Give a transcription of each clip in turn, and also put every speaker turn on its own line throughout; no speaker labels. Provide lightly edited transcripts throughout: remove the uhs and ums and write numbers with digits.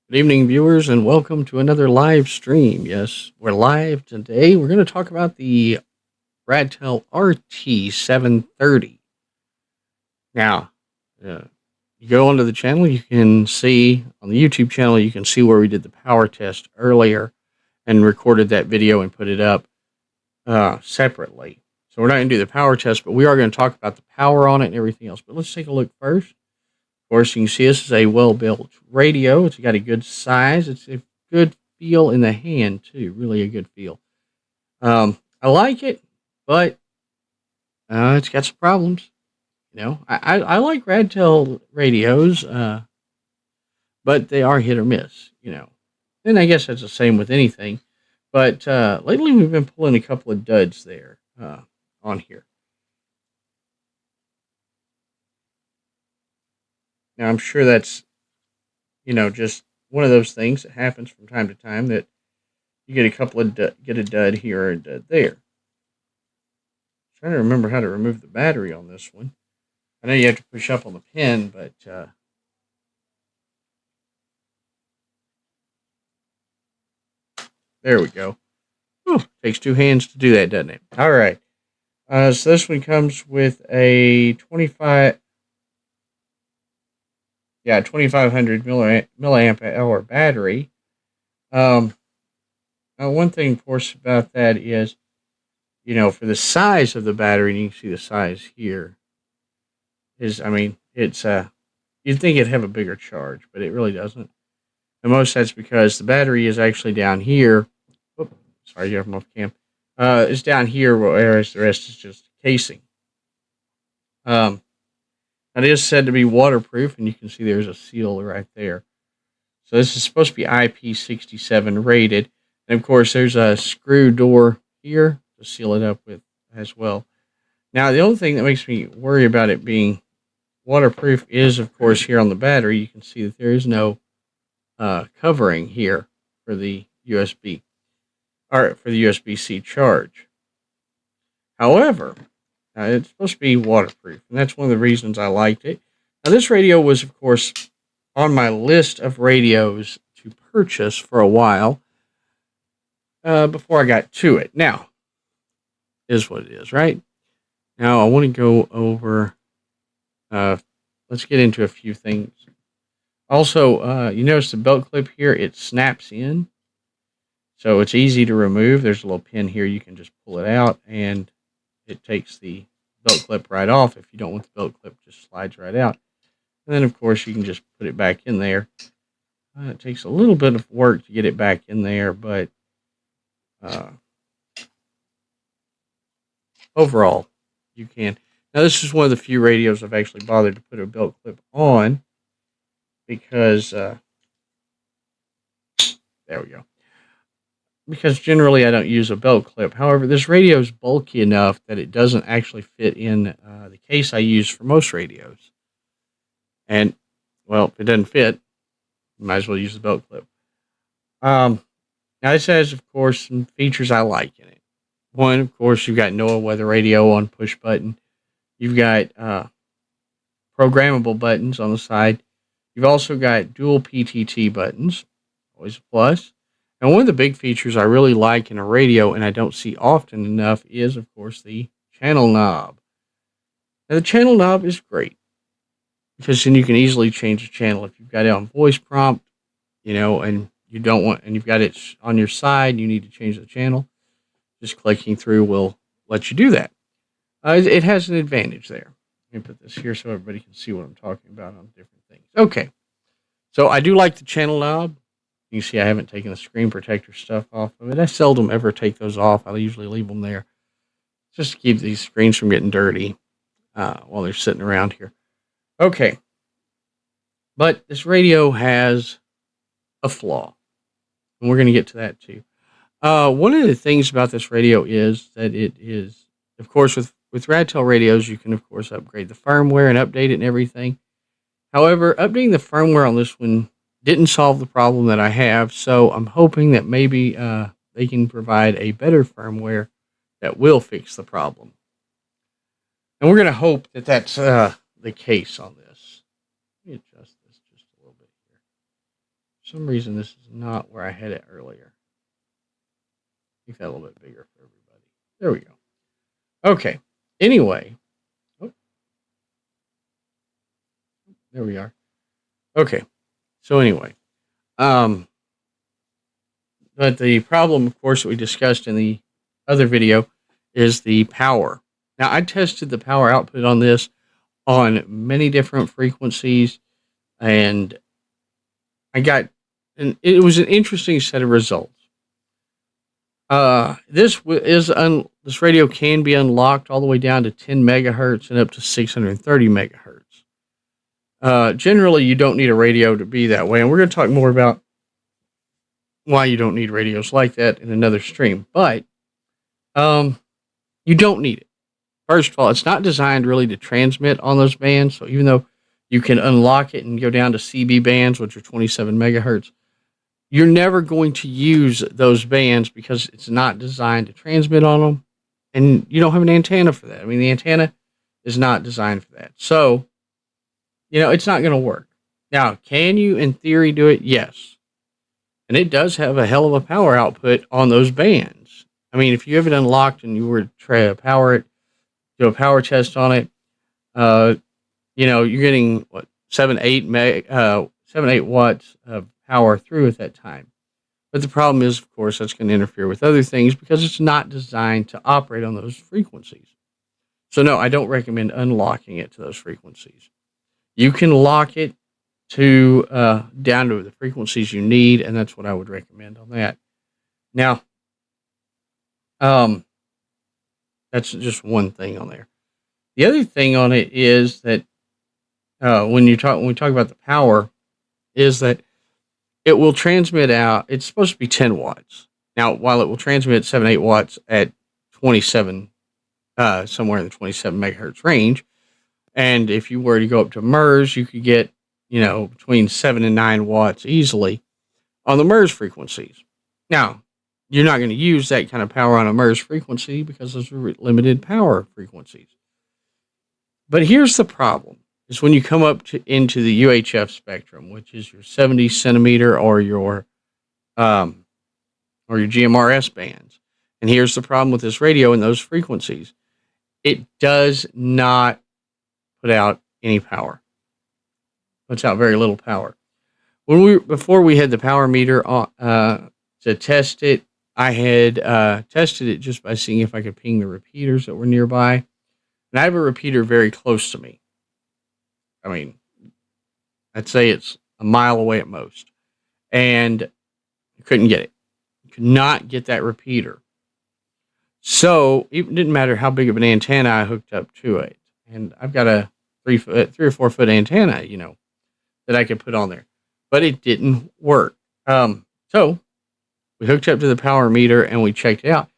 Good evening, viewers, and welcome to another live stream. Yes, we're live today. We're going to talk about the Radtel RT-730. Now, you go onto the channel, you can see on the YouTube channel, you can see where we did the power test earlier and recorded that video and put it up separately. So we're not going to do the power test, but we are going to talk about the power on it and everything else. But let's take a look first. Of course, you can see this is a well-built radio. It's got a good size. It's a good feel in the hand, too. Really a good feel. I like it, but it's got some problems. I like Radtel radios, but they are hit or miss, And I guess that's the same with anything. But lately we've been pulling a couple of duds there on here. Now, I'm sure that's, just one of those things that happens from time to time that you get a couple of get a dud here or a dud there. I'm trying to remember how to remove the battery on this one. I know you have to push up on the pin, but there we go. Whew, takes two hands to do that, doesn't it? All right. So this one comes with a 2500 milliamp hour battery. One thing, of course, about that is, for the size of the battery, and you can see the size here, it's, you'd think it'd have a bigger charge, but it really doesn't. And most that's because the battery is actually down here. Oops, sorry, you have them off cam. It's down here, whereas the rest is just casing. It is said to be waterproof, and you can see there's a seal right there. So this is supposed to be IP67 rated. And, of course, there's a screw door here to seal it up with as well. Now, the only thing that makes me worry about it being waterproof is, of course, here on the battery, you can see that there is no covering here for the USB, or for the USB-C charge. However, it's supposed to be waterproof, and that's one of the reasons I liked it. Now, this radio was, of course, on my list of radios to purchase for a while before I got to it. Now, is what it is, right? Now, I want to go over, let's get into a few things. Also, you notice the belt clip here, it snaps in, so it's easy to remove. There's a little pin here, you can just pull it out, and it takes the belt clip right off. If you don't want the belt clip, just slides right out. And then, of course, you can just put it back in there. It takes a little bit of work to get it back in there, but overall, you can. Now, this is one of the few radios I've actually bothered to put a belt clip on because, there we go. Because generally I don't use a belt clip. However, this radio is bulky enough that it doesn't actually fit in the case I use for most radios. And, well, if it doesn't fit, you might as well use the belt clip. Now, this has, of course, some features I like in it. One, of course, you've got NOAA weather radio on push button. You've got programmable buttons on the side. You've also got dual PTT buttons, always a plus. And one of the big features I really like in a radio, and I don't see often enough, is, of course, the channel knob. Now, the channel knob is great because then you can easily change the channel. If you've got it on voice prompt, and you don't want, and you've got it on your side, you need to change the channel, just clicking through will let you do that. It has an advantage there. Let me put this here so everybody can see what I'm talking about on different things. Okay, so I do like the channel knob. You can see I haven't taken the screen protector stuff off of it. I seldom ever take those off. I usually leave them there just to keep these screens from getting dirty while they're sitting around here. Okay. But this radio has a flaw, and we're going to get to that too. One of the things about this radio is that it is, of course, with Radtel radios, you can, of course, upgrade the firmware and update it and everything. However, updating the firmware on this one didn't solve the problem that I have, so I'm hoping that maybe they can provide a better firmware that will fix the problem. And we're going to hope that that's the case on this. Let me adjust this just a little bit here. For some reason, this is not where I had it earlier. Make that a little bit bigger for everybody. There we go. Okay. Anyway. Oh, there we are. Okay. So anyway. But the problem, of course, that we discussed in the other video is the power. Now, I tested the power output on this on many different frequencies, and it was an interesting set of results. This radio can be unlocked all the way down to 10 megahertz and up to 630 megahertz. Generally, you don't need a radio to be that way, and we're going to talk more about why you don't need radios like that in another stream. But you don't need it. First of all, it's not designed really to transmit on those bands. So even though you can unlock it and go down to CB bands, which are 27 megahertz, you're never going to use those bands because it's not designed to transmit on them. And you don't have an antenna for that. I mean, the antenna is not designed for that. So, it's not going to work. Now, can you, in theory, do it? Yes. And it does have a hell of a power output on those bands. I mean, if you have it unlocked and you were to try to power it, do a power test on it, you're getting 7-8 watts of power through at that time. But the problem is, of course, that's going to interfere with other things because it's not designed to operate on those frequencies. So no, I don't recommend unlocking it to those frequencies. You can lock it to down to the frequencies you need, and that's what I would recommend on that. Now, that's just one thing on there. The other thing on it is that when we talk about the power, is that it will transmit out. It's supposed to be 10 watts. Now, while it will transmit 7-8 watts at 27, somewhere in the 27 megahertz range, and if you were to go up to MRS, you could get between 7 and 9 watts easily on the MRS frequencies. Now, you're not going to use that kind of power on a MRS frequency because those are limited power frequencies. But here's the problem, is when you come up into the UHF spectrum, which is your 70 centimeter or your GMRS bands. And here's the problem with this radio and those frequencies. It does not put out any power. Puts out very little power. Before we had the power meter on, to test it, I had tested it just by seeing if I could ping the repeaters that were nearby. And I have a repeater very close to me. I mean, I'd say it's a mile away at most. And I couldn't get it. Could not get that repeater. So it didn't matter how big of an antenna I hooked up to it. And I've got a 3 or 4 foot antenna, that I could put on there. But it didn't work. So we hooked up to the power meter and we checked it out.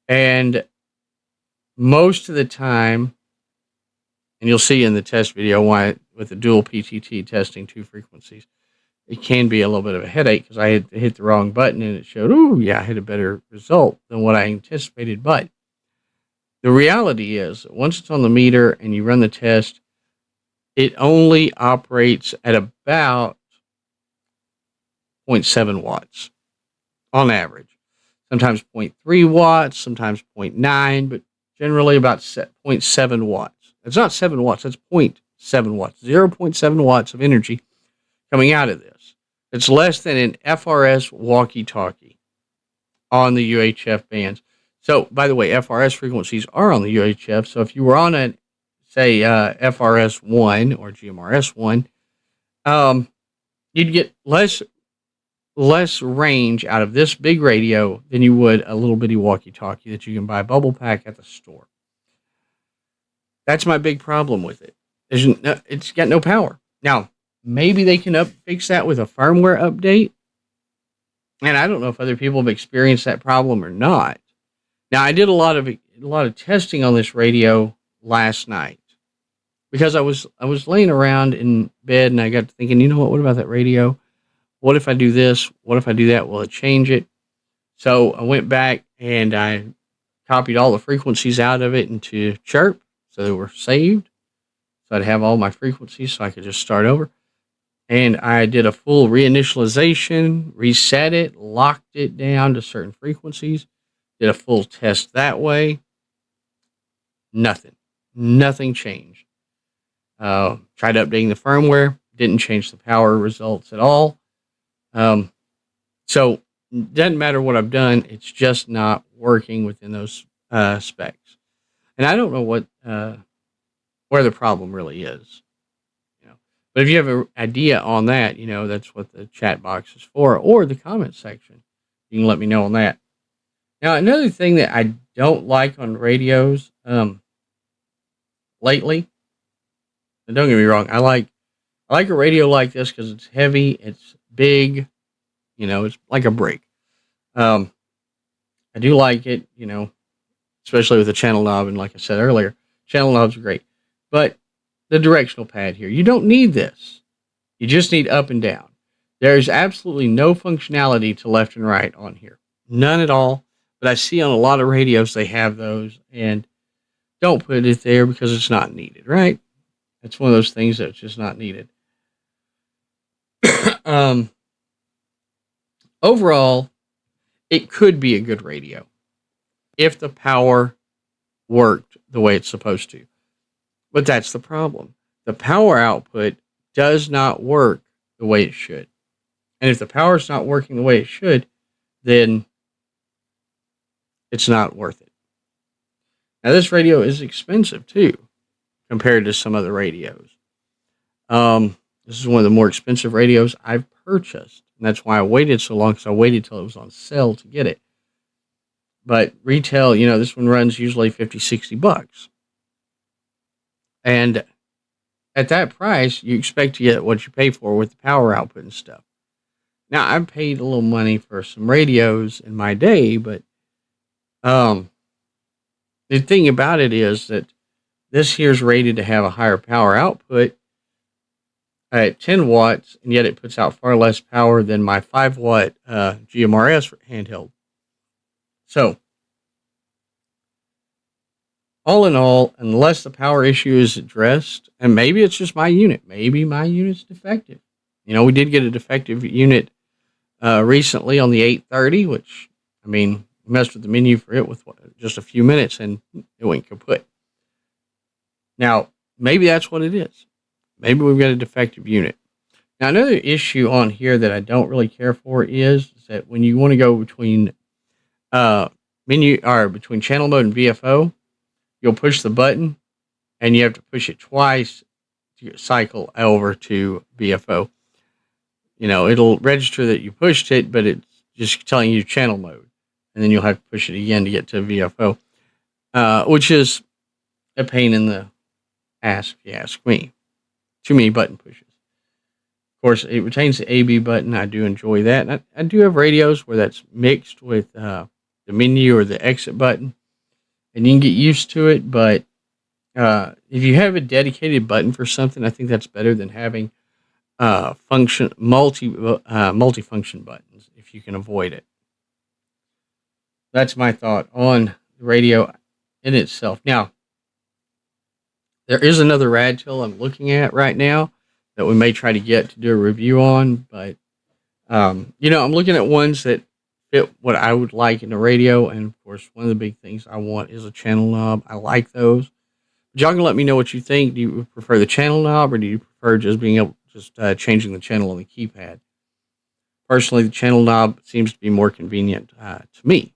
And most of the time, and you'll see in the test video why with the dual PTT testing 2 frequencies, it can be a little bit of a headache because I had hit the wrong button and it showed, I had a better result than what I anticipated. But the reality is, once it's on the meter and you run the test, it only operates at about 0.7 watts on average. Sometimes 0.3 watts, sometimes 0.9, but generally about 0.7 watts. It's not 7 watts, that's 0.7 watts. 0.7 watts of energy coming out of this. It's less than an FRS walkie-talkie on the UHF bands. So, by the way, FRS frequencies are on the UHF. So if you were on a, say, FRS 1 or GMRS 1, you'd get less range out of this big radio than you would a little bitty walkie-talkie that you can buy bubble pack at the store. That's my big problem with it. It's got no power. Now, maybe they can fix that with a firmware update. And I don't know if other people have experienced that problem or not. Now, I did a lot of testing on this radio last night because I was laying around in bed and I got to thinking, what about that radio? What if I do this? What if I do that? Will it change it? So I went back and I copied all the frequencies out of it into Chirp so they were saved. So I'd have all my frequencies so I could just start over. and I did a full reinitialization, reset it, locked it down to certain frequencies, did a full test that way. Nothing changed. Tried updating the firmware, didn't change the power results at all. So it doesn't matter what I've done, it's just not working within those specs. And I don't know what where the problem really is. But if you have an idea on that, that's what the chat box is for, or the comment section. You can let me know on that. Now, another thing that I don't like on radios lately, and don't get me wrong, I like a radio like this because it's heavy, it's big, it's like a brick. I do like it, especially with the channel knob, and like I said earlier, channel knobs are great. But the directional pad here, you don't need this. You just need up and down. There's absolutely no functionality to left and right on here. None at all. But I see on a lot of radios they have those, and don't put it there because it's not needed, right? It's one of those things that's just not needed. Overall, it could be a good radio if the power worked the way it's supposed to. But that's the problem. The power output does not work the way it should. And if the power is not working the way it should, then it's not worth it. Now, this radio is expensive, too, compared to some other radios. This is one of the more expensive radios I've purchased. And that's why I waited so long, because I waited till it was on sale to get it. But retail, this one runs usually $50-$60. And at that price, you expect to get what you pay for with the power output and stuff. Now, I've paid a little money for some radios in my day, but the thing about it is that this here's rated to have a higher power output at 10 watts, and yet it puts out far less power than my 5-watt GMRS handheld. So, all in all, unless the power issue is addressed, and maybe it's just my unit. Maybe my unit's defective. We did get a defective unit recently on the 830, which, we messed with the menu for it with just a few minutes, and it went kaput. Now, maybe that's what it is. Maybe we've got a defective unit. Now, another issue on here that I don't really care for is that when you want to go between between channel mode and VFO, you'll push the button, and you have to push it twice to cycle over to VFO. It'll register that you pushed it, but it's just telling you channel mode. And then you'll have to push it again to get to VFO, which is a pain in the ass, if you ask me. Too many button pushes. Of course, it retains the AB button. I do enjoy that. And I do have radios where that's mixed with the menu or the exit button. And you can get used to it, but if you have a dedicated button for something, I think that's better than having multi-function buttons if you can avoid it. That's my thought on the radio in itself. Now, there is another Radtel I'm looking at right now that we may try to get to do a review on, but I'm looking at ones that fit what I would like in a radio, and of course, one of the big things I want is a channel knob. I like those. But y'all can let me know what you think. Do you prefer the channel knob, or do you prefer just being able changing the channel on the keypad? Personally, the channel knob seems to be more convenient to me.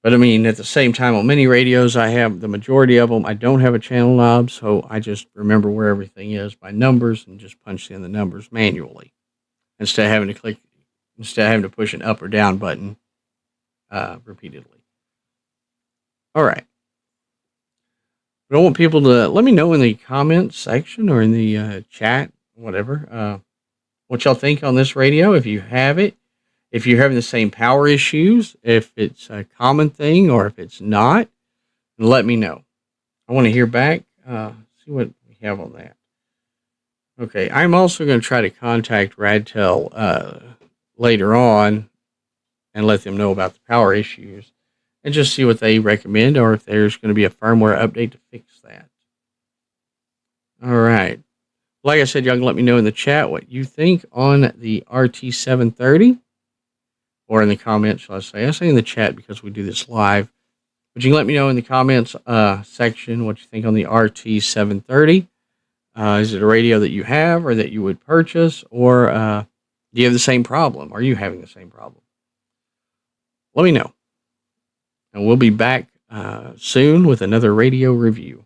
But at the same time, on many radios, I have the majority of them. I don't have a channel knob, so I just remember where everything is by numbers and just punch in the numbers manually instead of having to push an up or down button repeatedly. All right. But I want people to let me know in the comments section or in the chat, whatever, what y'all think on this radio, if you have it. If you're having the same power issues, if it's a common thing or if it's not, let me know. I want to hear back, see what we have on that. Okay, I'm also going to try to contact Radtel later on and let them know about the power issues and just see what they recommend or if there's going to be a firmware update to fix that. All right. Like I said, y'all can let me know in the chat what you think on the RT-730, or in the comments, shall I say. I say in the chat because we do this live. But you can let me know in the comments section what you think on the RT-730. Is it a radio that you have or that you would purchase? Or do you have the same problem? Are you having the same problem? Let me know. And we'll be back soon with another radio review.